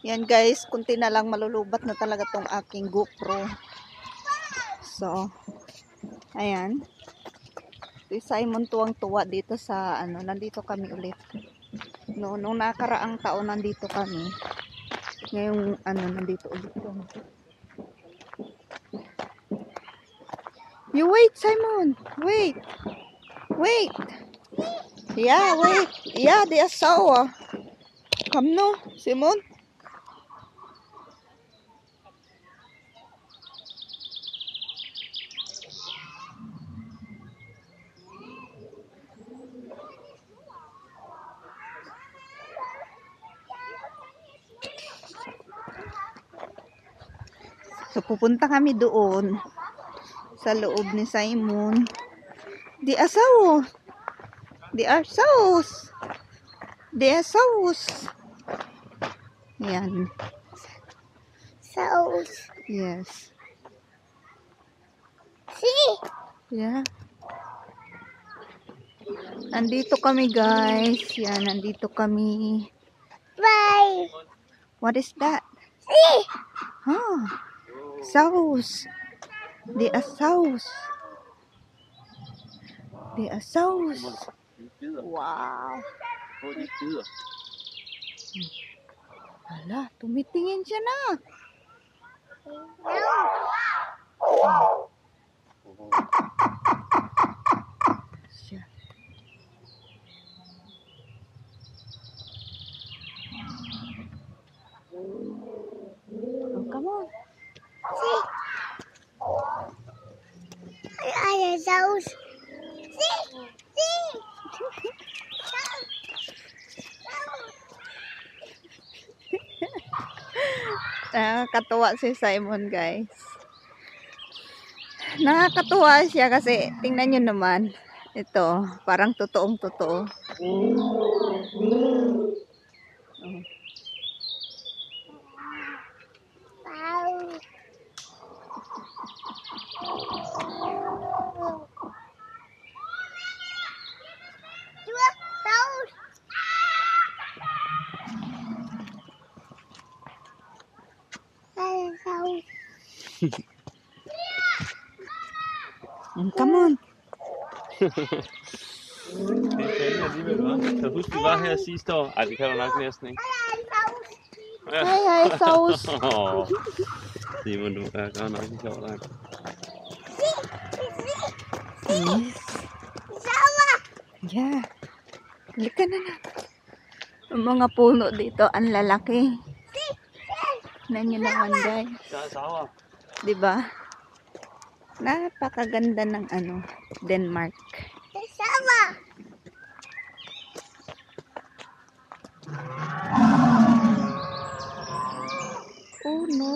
Yan guys, kunti na lang malulubat na talaga tong aking GoPro. So, ayan. Si Simon tuwang-tuwa dito sa nandito kami ulit. No, nung nakaraang taon nandito kami. Ngayong nandito ulit kami. You wait, Simon. Wait. Wait. Yeah, wait. Yeah, they are sour. Come no, Simon. So, pupunta kami doon sa loob ni Simon. Di asaw. Di asaws. Di asaws. Yan. Sauce. Yes. See? Yeah. Nandito kami guys. Yan, nandito kami. Bye. What is that? See? Huh. Sauce. Di asaws. Di asaws. Wow. Hala, tumitingin siya na. Siya. Oh, come on. See? I sauce. See? See? Nakakatuwa si Simon guys. Nakakatuwa siya kasi tingnan nyo naman. Ito, parang totoong totoo. Wow. Dua sauce. Sauce. Come on. Det er fanden alligevel, hva'? Kan du huske, vi var her sidste år? Ej, det kan du nok næsten ikke. Ja. Hej, hej, sauce. Simon, du er godt nok en sjov dreng. Yes. Yeah. Halika na na. Ang mga puno dito, ang lalaki. Tignan nyo naman guys. Der er sauer. Diba? Napakaganda ng Denmark. Sama. Oh no.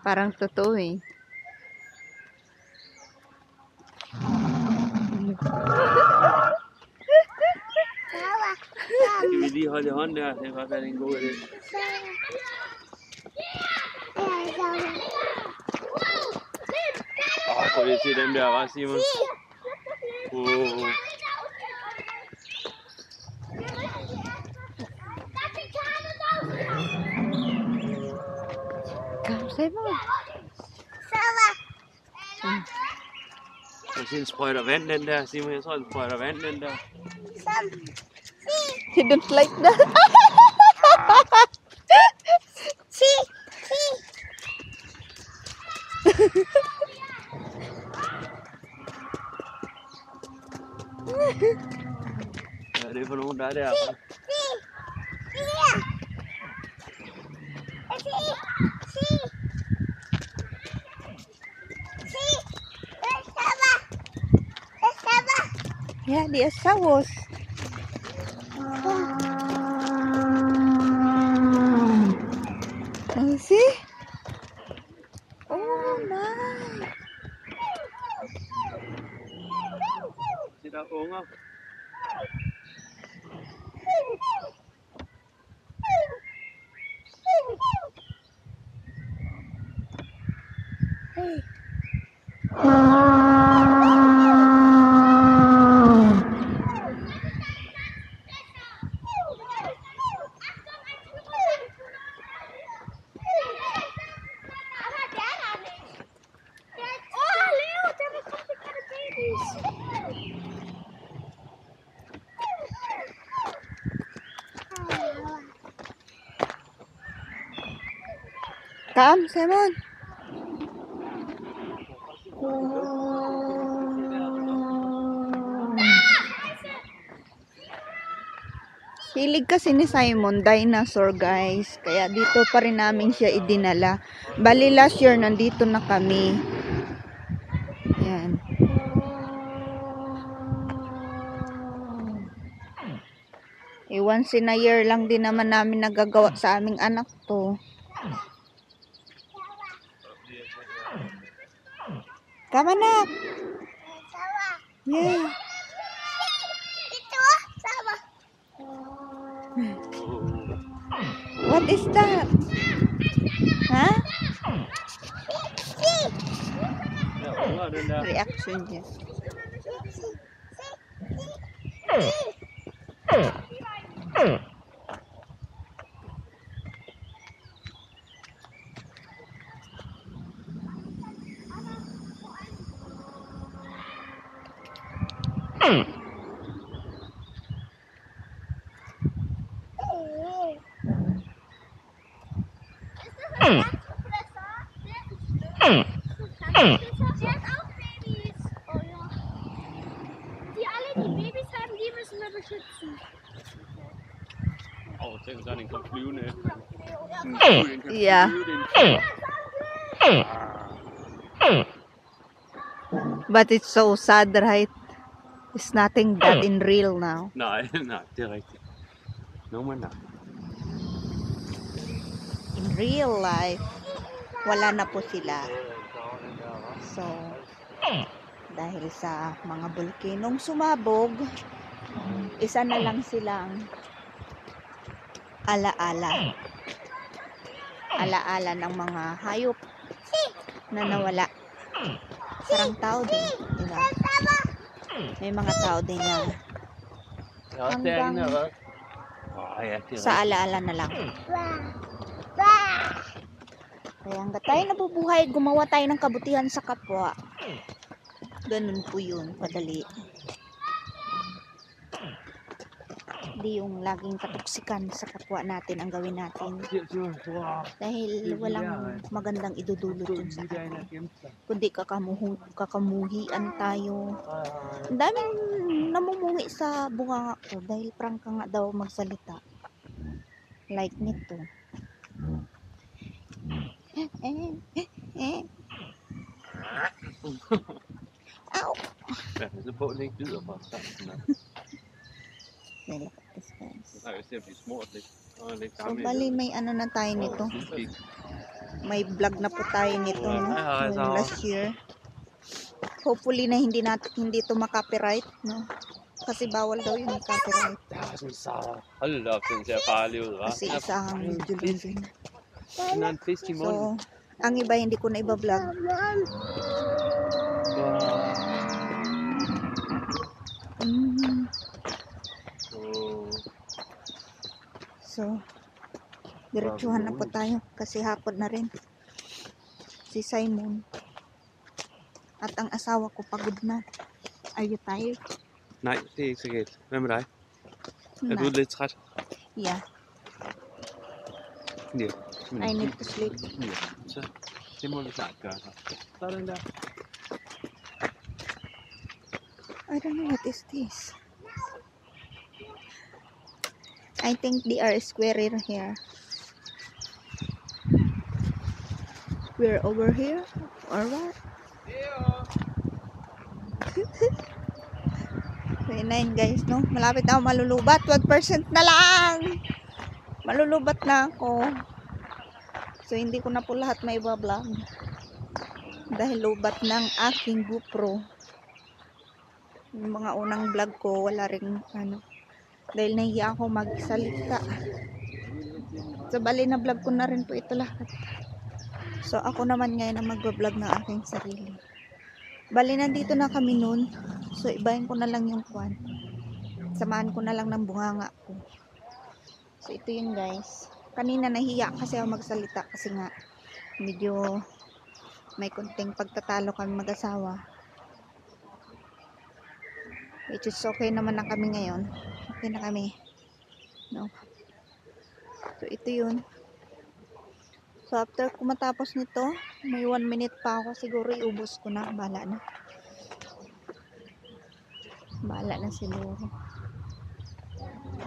Parang totoo eh. Sama. Skal vi lige holde i hånden der? Det kan godt være, det er en god idé. Prøv lige at se dem der, hva' Simon? Come, Simon. Sama. Jeg synes, den sprøjter vand, den der, Simon. Jeg tror, den sprøjter vand, den der. Sam. He don't like that. See. See. Hvad er det for nogen, der er der? Yeah, di asawas. Oh, see? Oh my. Se, der er unger. Oh, Leo, der bekommt hier keine Babys. Come, Simon. Hilig kasi ni Simon, dinosaur guys. Kaya dito pa rin namin siya idinala. Bali last year, nandito na kami. Yan. Once in a year lang din naman namin nagagawa sa aming anak to. Come anak. Sawa. Yeah. Ito, sawa. What is that? Ha? Ja, unger, den der. Reaction niya. Der hat auch Babys. Oh ja. Die alle, die Babys haben, die müssen wir beschützen. Åh, tænk så, den kom flyvende efter. Yeah. But it's so sad, right? It's nothing that in real now. Nej, nej, det er rigtigt. Nummer nej. In real life, wala na po sila. So, dahil sa mga bulkanong sumabog, isa na lang silang alaala. Alaala ng mga hayop na nawala. Sarang tao din, diba? May mga tao din na Det er også derinde, eller hvad? Åh, ja, det er sa alaala na lang. Kaya hanggat tayo nabubuhay, gumawa tayo ng kabutihan sa kapwa. Ganun po yun, padali. Hindi yung laging katuksikan sa kapwa natin ang gawin natin. Dahil walang magandang idudulot yun sa atin. Kundi kakamuhian tayo. Ang daming namumuhi sa bunganga ko dahil prangka nga daw magsalita. Like nito. Ow! Ja, så på, at det ikke bider for sammen. Look at this guys. Så er vi til at blive smurt lidt. Og lidt So, gammel. bali may ano na tayo nito. May vlog na po tayo nito, no? Yung last year. Hopefully na hindi ito makapiright, no? Kasi bawal daw yung copyright. Hold da op, den ser farlig ud, hva'? Kasi isa ang medyo din. Den har en fisk i munden. So, ang iba hindi ko na iba-vlog. So, diretsuhan na po tayo kasi hapon na rin. Si Simon at ang asawa ko pagod na. Are you tired? Nej, det er ikke så galt. Hvad med dig? Er du No. lidt træt? Yeah, Ja. I need to sleep. Ja, så det må vi snart gøre så. Sådan der. I don't know what is this. I think they are square here. Square over here or what? So, yun na yun guys, no? Malapit na ako malulubat. 1% na lang! Malulubat na ako. So, hindi ko na po lahat may vlog. Dahil lubat ng aking GoPro. Yung mga unang vlog ko, wala ring ano. Dahil nahiya ako magsalita. So, bali na vlog ko na rin po ito lahat. So, ako naman ngayon ang magbablog ng aking sarili. Bali, nandito na kami nun. So, ibahin ko na lang yung kwan. Samahan ko na lang ng bunganga ko. So, ito yun guys. Kanina nahiya kasi ako magsalita kasi nga medyo may konting pagtatalo kami mag-asawa. Which is okay naman na kami ngayon. Okay na kami. No? So, ito yun. So, after ko matapos nito, may 1 minute pa ako. Siguro iubos ko na. Bahala na. Bahala na siguro.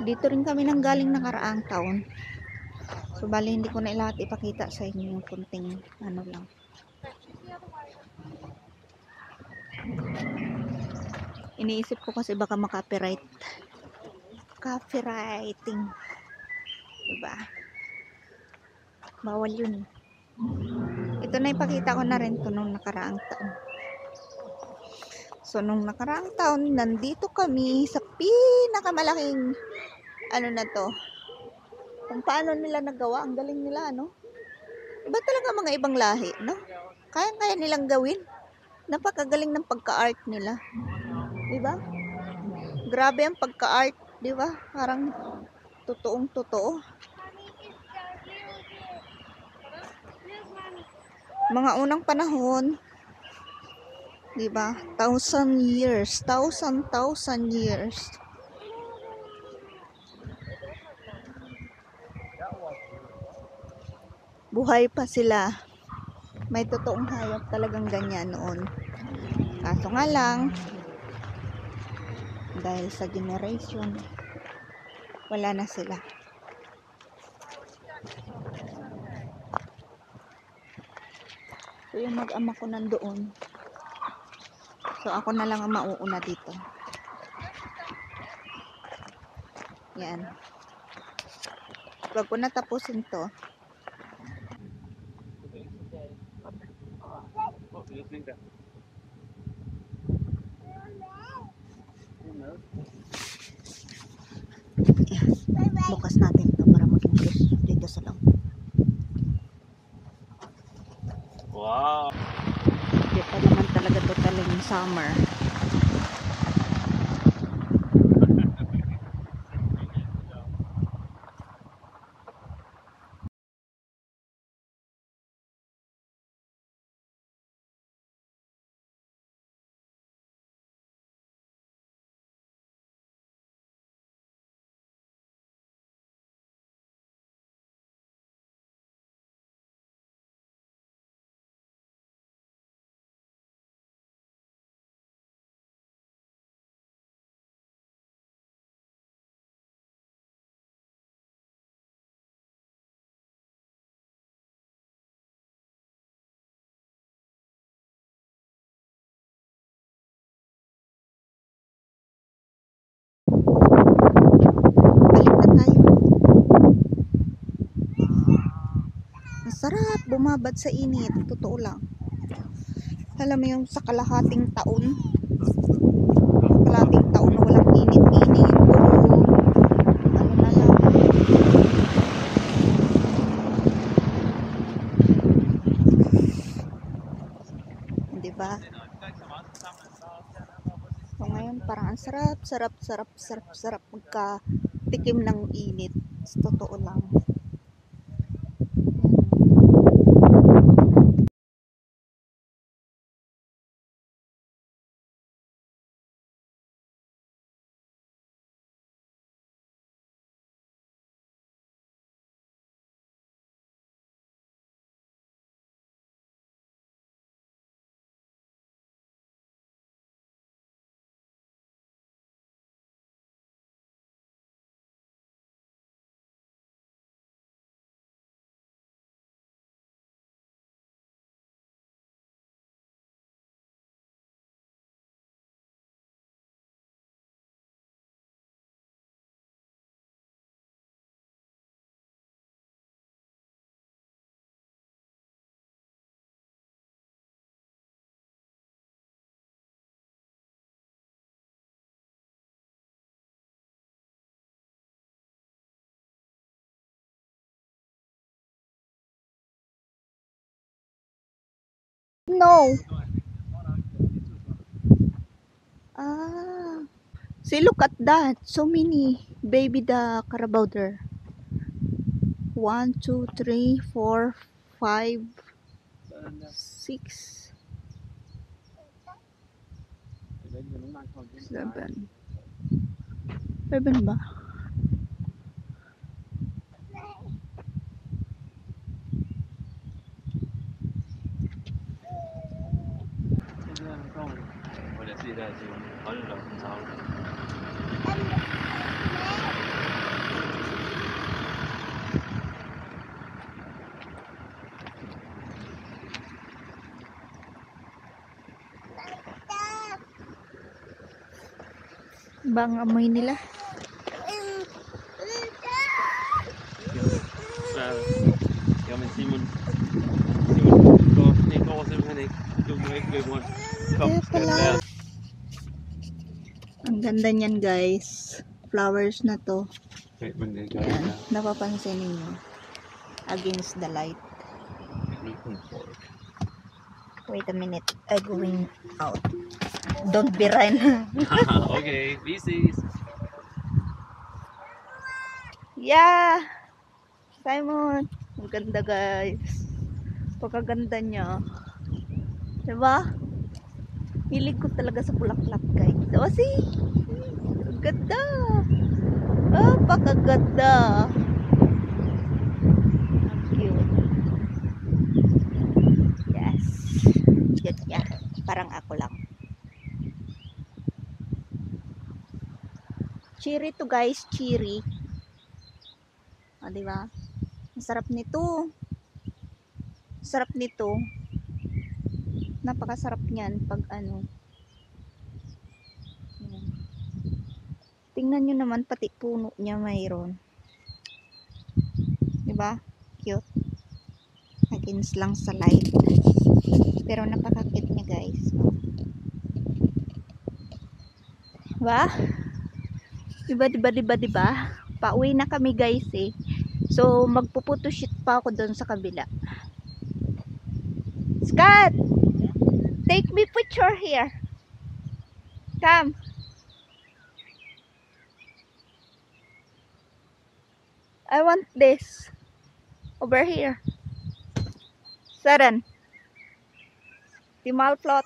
Dito rin kami nang galing nakaraang taon. So, bali hindi ko na lahat ipakita sa inyo yung kunting ano lang. Iniisip ko kasi baka makapiright. Copywriting. Diba? Bawal yun. Ito na ipakita ko na rin to nung nakaraang taon. So, nung nakaraang taon, nandito kami sa pinakamalaking ano na to. Kung paano nila nagawa, ang galing nila, no? Iba talaga mga ibang lahi, no? Kaya nilang gawin. Napakagaling ng pagka-art nila. Diba? Grabe ang pagka-art, diba? Parang totoong totoo. Mga unang panahon, diba? 1,000 years. 1,000 years. Buhay pa sila. May totoong hayop talagang ganyan noon. Kaso nga lang, dahil sa generation, wala na sila. So, yung mag-ama ko nandoon. So, ako na lang ang mauuna dito. Yan. Pag ko natapusin to, bukas natin to para maging fresh dito sa loob. Wow. Hindi pa naman talaga totaling summer. Balik na tayo. Masarap bumabad sa init. Totoo lang. Alam mo yung sa kalahating taon na walang init-init. Ano na lang. Diba? So ngayon parang ang sarap magka-tikim ng init. Totoo lang. No. Ah, see, look at that. So many baby the Carabao there. 1, 2, 3, 4, 5, 6, 7. 7 ba? Prøv lige at se der, Simon. Hold da op, en tavle. Bang amoy nila. Ja. Jamen Simon. Simon, det går simpelthen ikke. Du må ikke løbe rundt. Kom, Kaya skal pala. være. Ang ganda niyan, guys. Flowers na to. Okay, men det gør Ayan, ikke. napapansin ninyo. Against the light. Wait a minute. I'm going out. Don't be run. Okay, vi ses. Yeah! Simon! Ang ganda, guys. Pagkaganda niya. Diba? Hilig ko talaga sa bulaklak, guys. O, see? Ang ganda! Ah, pakaganda! Ang cute. Yes. Cute niya. Parang ako lang. Cherry to, guys. Cherry. O, diba? Masarap nito. Sarap nito. Napakasarap niyan pag ano. Ayan. Tingnan nyo naman pati puno niya mayroon. Diba? Cute. Against lang sa light. Pero napaka-cute niya, guys. Diba? Diba? Pauwi na kami, guys, eh. So, magpuputoshoot pa ako doon sa kabila. Scott! Take me picture here. Come. I want this. Over here. Saren. Timal plot.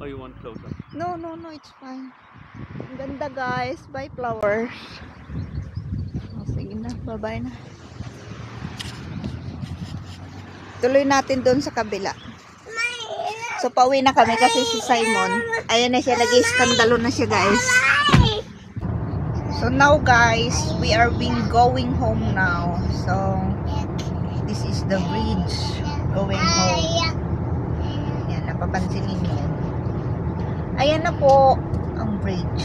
Oh, you want closer? No, it's fine. Ang ganda, guys. Bye, flowers. Oh, sige na. Bye-bye na. Tuloy natin doon sa kabila. So, pauwi na kami kasi si Simon. Ayan na siya. Nag-iskandalo na siya, guys. So, now, guys, we are going home now. So, this is the bridge going home. Yan, napapansin ninyo. Ayan na po ang bridge.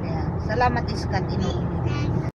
Ayan. Salamat, Scott. Inuulit.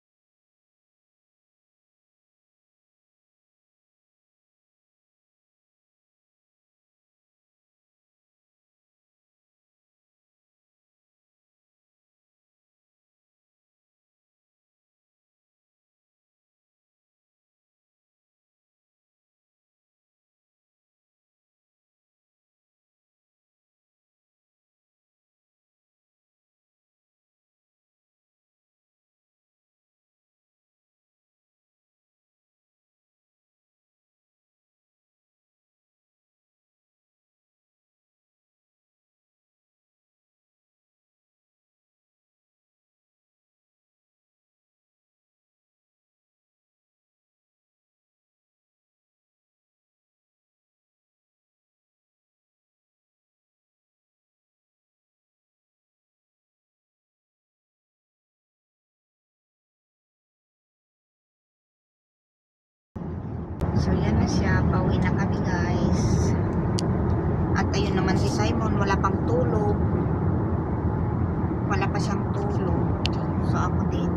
So, yan na siya. Pauwi na kami, guys. At ayun naman si Simon, wala pang tulog. Wala pa siyang tulog. So, ako din.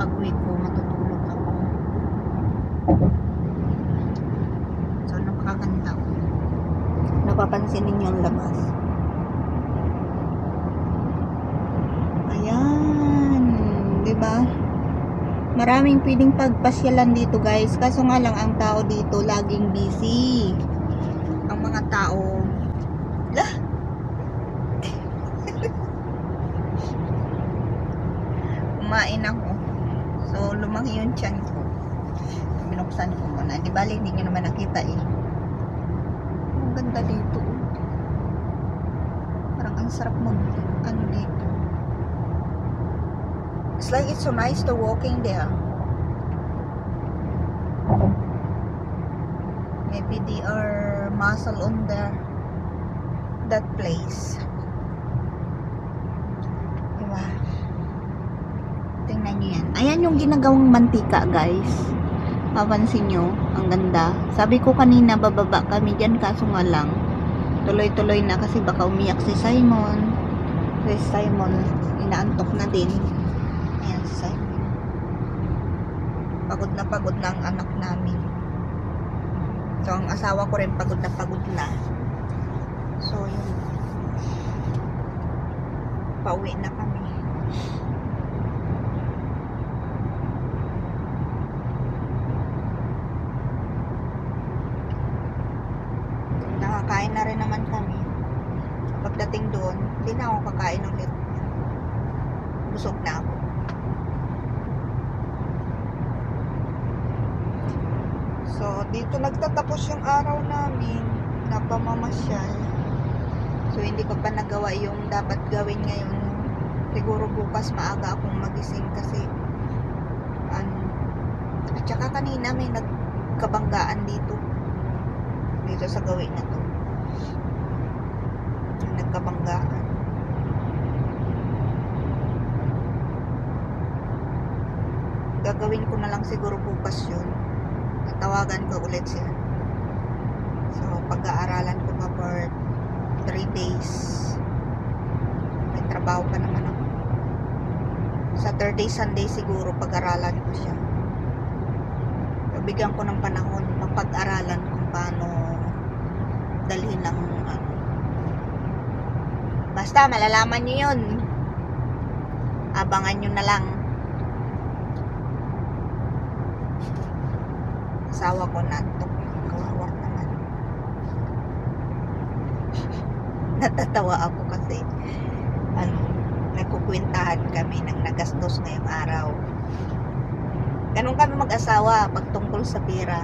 Pag-uwi ko, matutulog ako. So, napakaganda. Napapansin ninyo ang labas. Ayan. Diba? Maraming pwedeng pagpasyalan dito, guys. Kaso nga lang, ang tao dito laging busy. Ang mga tao lah kumain ako. So, lumaki yung tiyan ko. Binuksan ko muna. Di bali, hindi nyo naman nakita eh. Ang ganda dito. Parang ang sarap mag ano dito. It's like it's so nice to walking there. Maybe they are muscle on there. That place. Diba? Tingnan nyo yan. Ayan yung ginagawang mantika, guys. Papansin nyo, ang ganda. Sabi ko kanina, bababa kami dyan, kaso nga lang, tuloy-tuloy na kasi baka umiyak si Simon. Si Simon, inaantok na din. Ayan si Simon. Pagod na ang anak namin. So, ang asawa ko rin pagod na. So, yun. Pauwi na kami. Nakakain na rin naman kami. Pagdating doon, hindi na ako kakain ulit. Busog na ako. So, dito nagtatapos yung araw namin na pamamasyal. So, hindi ko pa nagawa yung dapat gawin ngayon. Siguro bukas maaga akong magising kasi at saka kanina may nagkabanggaan dito sa gawin na to. Nagkabanggaan. Gagawin ko na lang siguro bukas yun. Tawagan ko ulit siya. So, pag-aaralan ko pa for 3 days. May trabaho pa naman ako. Saturday, Sunday siguro pag-aralan ko siya. So, bigyan ko ng panahon mapag-aralan kung paano dalhin ng basta malalaman nyo yun. Abangan nyo na lang. Asawa ko nantok. Kawawa naman. Natatawa ako kasi nagkukwentahan kami ng nagastos ngayong araw. Ganun kami mag-asawa pag tungkol sa pera.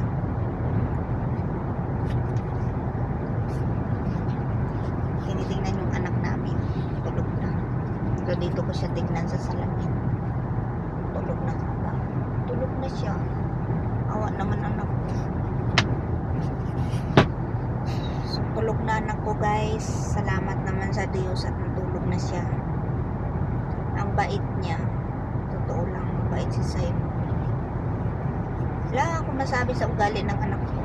Tinitingnan yung anak namin. Tulog na. So dito ko siya tingnan sa salamin. Tulog na ba? Tulog na siya. Awa naman anak ko. So, tulog na anak ko, guys. Salamat naman sa Diyos at natulog na siya. Ang bait niya. Totoo lang, mabait si Simon. Wala akong masabi sa ugali ng anak ko.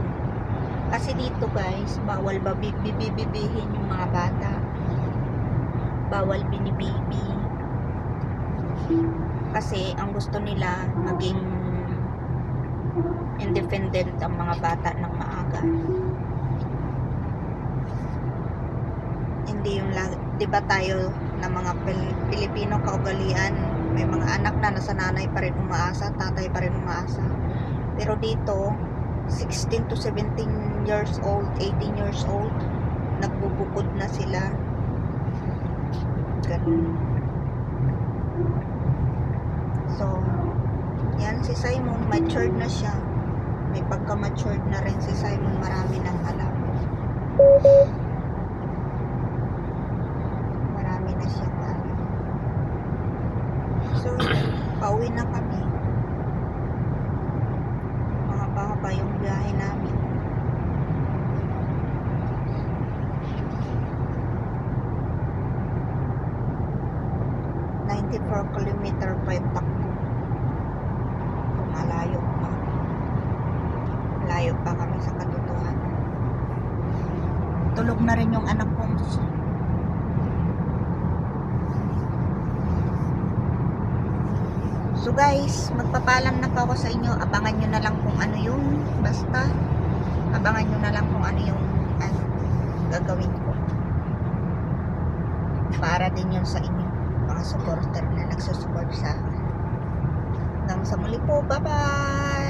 Kasi dito, guys, bawal bibibihin yung mga bata. Bawal binibibi. Kasi ang gusto nila maging independent ang mga bata ng maaga. Hindi yung di ba tayo na mga Pilipino kaugalian, may mga anak na nasa nanay pa rin umaasa, tatay pa rin umaasa. Pero dito 16 to 17 years old, 18 years old, nagbubukod na sila. Ganun. So, yan si Simon, matured na siya. May pagka-matured na rin si Simon, marami nang alam. Marami na siya alam. So, pauwi na kami. Mahaba-haba yung biyahe namin. ...94 kilometer pa yung takbo. Malayo pa. Tulog na rin yung anak ko. So guys, magpapalam na po ako sa inyo. Abangan nyo na lang kung ano yun. Basta, abangan nyo na lang kung ano yung gagawin ko. Para din yun sa inyo, mga supporter na nagsusupport sa akin. Hanggang sa muli po. Bye-bye!